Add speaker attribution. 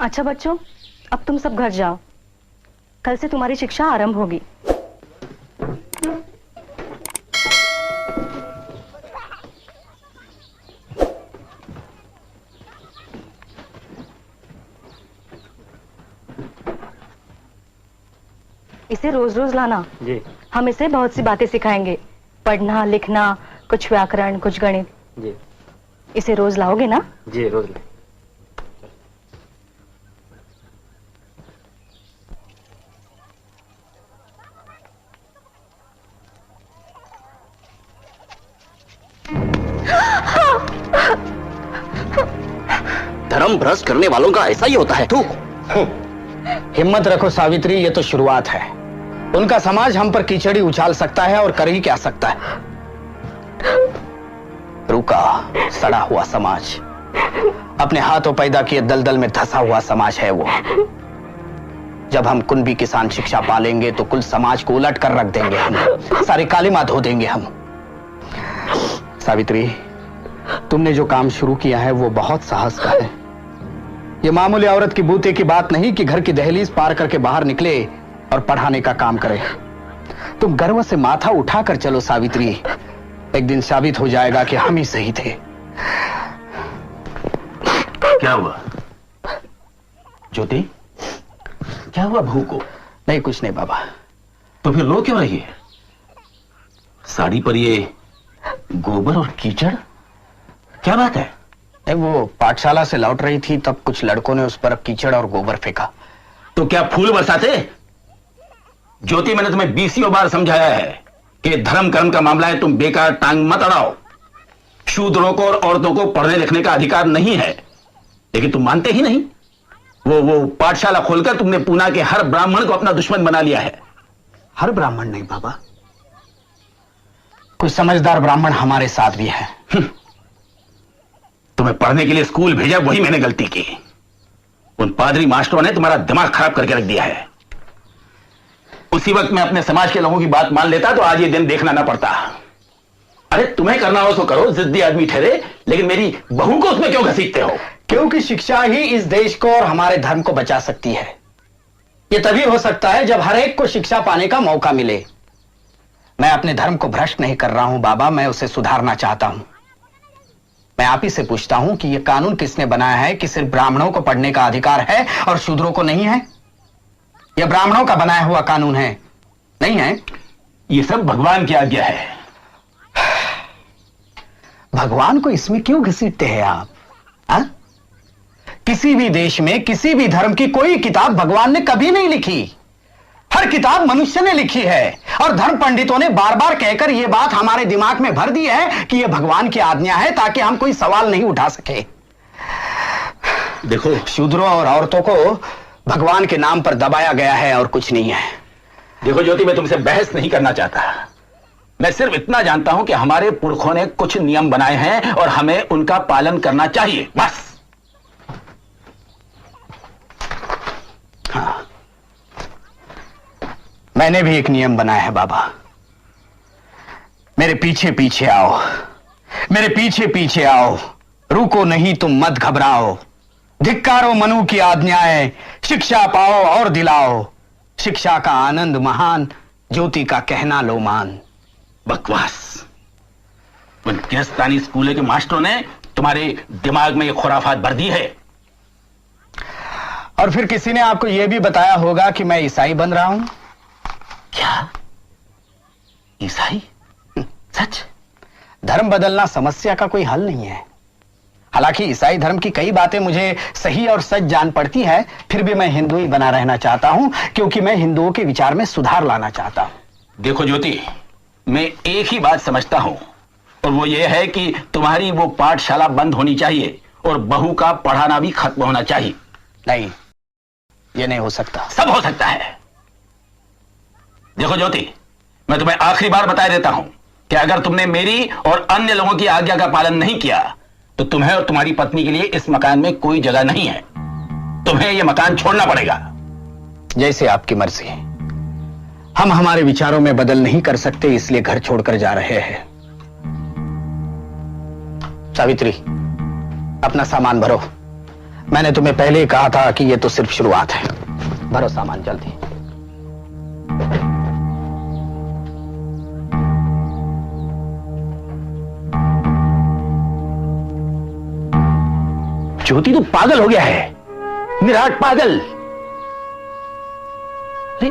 Speaker 1: अच्छा बच्चों, अब तुम सब घर जाओ। कल से तुम्हारी शिक्षा आरंभ होगी। इसे रोज रोज लाना
Speaker 2: जी।
Speaker 1: हम इसे बहुत सी बातें सिखाएंगे, पढ़ना, लिखना, कुछ व्याकरण, कुछ गणित।
Speaker 2: जी।
Speaker 1: इसे रोज लाओगे ना?
Speaker 2: जी रोज लाए।
Speaker 3: धर्म भ्रष्ट करने वालों का ऐसा ही होता है। तू
Speaker 4: हिम्मत रखो सावित्री, ये तो शुरुआत है। उनका समाज हम पर कीचड़ी उछाल सकता है और कर ही क्या सकता है। रूखा सड़ा हुआ समाज, अपने हाथों पैदा किए दलदल में धंसा हुआ समाज है वो। जब हम कुनबी किसान शिक्षा पालेंगे तो कुल समाज को उलट कर रख देंगे हम, सारे कालिमा धो देंगे हम। सावित्री, तुमने जो काम शुरू किया है वो बहुत साहस का है। ये मामूली औरत की बूते की बात नहीं कि घर की दहलीज पार करके बाहर निकले और पढ़ाने का काम करे। तुम गर्व से माथा उठाकर चलो सावित्री, एक दिन साबित हो जाएगा कि हम ही सही थे।
Speaker 3: क्या हुआ ज्योति? क्या हुआ बहू को?
Speaker 4: नहीं कुछ नहीं बाबा।
Speaker 3: तो फिर रो क्यों रही है? साड़ी पर ये गोबर और कीचड़, क्या बात है?
Speaker 4: वो पाठशाला से लौट रही थी, तब कुछ लड़कों ने उस पर कीचड़ और गोबर फेंका।
Speaker 3: तो क्या फूल बरसाते? ज्योति, मैंने तुम्हें 20 बार समझाया है कि धर्म कर्म का मामला है, तुम बेकार टांग मत अड़ाओ। शूद्रों को और औरतों को पढ़ने लिखने का अधिकार नहीं है, लेकिन तुम मानते ही नहीं। वो पाठशाला खोलकर तुमने पूना के हर ब्राह्मण को अपना दुश्मन बना लिया है।
Speaker 4: हर ब्राह्मण नहीं बाबा, कुछ समझदार ब्राह्मण हमारे साथ भी हैं।
Speaker 3: तुम्हें पढ़ने के लिए स्कूल भेजा, वही मैंने गलती की। उन पादरी मास्टरों ने तुम्हारा दिमाग खराब करके रख दिया है। उसी वक्त मैं अपने समाज के लोगों की बात मान लेता तो आज ये दिन देखना ना पड़ता। अरे तुम्हें करना हो तो करो, जिद्दी आदमी ठहरे, लेकिन मेरी बहू को उसमें क्यों घसीटते हो?
Speaker 4: क्योंकि शिक्षा ही इस देश को और हमारे धर्म को बचा सकती है। यह तभी हो सकता है जब हर एक को शिक्षा पाने का मौका मिले। मैं अपने धर्म को भ्रष्ट नहीं कर रहा हूं बाबा, मैं उसे सुधारना चाहता हूं। मैं आप ही से पूछता हूं कि यह कानून किसने बनाया है कि सिर्फ ब्राह्मणों को पढ़ने का अधिकार है और शूद्रों को नहीं है? यह ब्राह्मणों का बनाया हुआ कानून है, नहीं है?
Speaker 3: यह सब भगवान की आज्ञा है।
Speaker 4: भगवान को इसमें क्यों घसीटते हैं आप? हा? किसी भी देश में किसी भी धर्म की कोई किताब भगवान ने कभी नहीं लिखी। हर किताब मनुष्य ने लिखी है, और धर्म पंडितों ने बार बार कहकर यह बात हमारे दिमाग में भर दी है कि यह भगवान की आज्ञा है, ताकि हम कोई सवाल नहीं उठा सके।
Speaker 3: देखो,
Speaker 4: शूद्रों और औरतों को भगवान के नाम पर दबाया गया है और कुछ नहीं है।
Speaker 3: देखो ज्योति, मैं तुमसे बहस नहीं करना चाहता। मैं सिर्फ इतना जानता हूं कि हमारे पुरखों ने कुछ नियम बनाए हैं और हमें उनका पालन करना चाहिए, बस।
Speaker 4: हाँ, मैंने भी एक नियम बनाया है बाबा। मेरे पीछे पीछे आओ, मेरे पीछे पीछे आओ, रुको नहीं तुम मत घबराओ। धिक्कारो मनु की आज्ञाएं, शिक्षा पाओ और दिलाओ। शिक्षा का आनंद महान, ज्योति का कहना लो मान।
Speaker 3: बकवास। उन गिरस्तानी स्कूल के मास्टरों ने तुम्हारे दिमाग में ये खुराफात भर दी है।
Speaker 4: और फिर किसी ने आपको यह भी बताया होगा कि मैं ईसाई बन रहा हूं।
Speaker 3: क्या? ईसाई? सच?
Speaker 4: धर्म बदलना समस्या का कोई हल नहीं है। हालांकि ईसाई धर्म की कई बातें मुझे सही और सच जान पड़ती है, फिर भी मैं हिंदू ही बना रहना चाहता हूं, क्योंकि मैं हिंदुओं के विचार में सुधार लाना चाहता हूं।
Speaker 3: देखो ज्योति, मैं एक ही बात समझता हूं, और वो ये है कि तुम्हारी वो पाठशाला बंद होनी चाहिए और बहू का पढ़ाना भी खत्म होना चाहिए।
Speaker 4: नहीं, ये नहीं हो सकता।
Speaker 3: सब हो सकता है। देखो ज्योति, मैं तुम्हें आखिरी बार बता देता हूं कि अगर तुमने मेरी और अन्य लोगों की आज्ञा का पालन नहीं किया तो तुम्हें और तुम्हारी पत्नी के लिए इस मकान में कोई जगह नहीं है। तुम्हें यह मकान छोड़ना पड़ेगा।
Speaker 4: जैसे आपकी मर्जी। हम हमारे विचारों में बदल नहीं कर सकते, इसलिए घर छोड़कर जा रहे हैं। सावित्री, अपना सामान भरो, मैंने तुम्हें पहले ही कहा था कि यह तो सिर्फ शुरुआत है। भरो सामान जल्दी।
Speaker 3: ज्योति तो पागल हो गया है, निराट पागल।
Speaker 4: अरे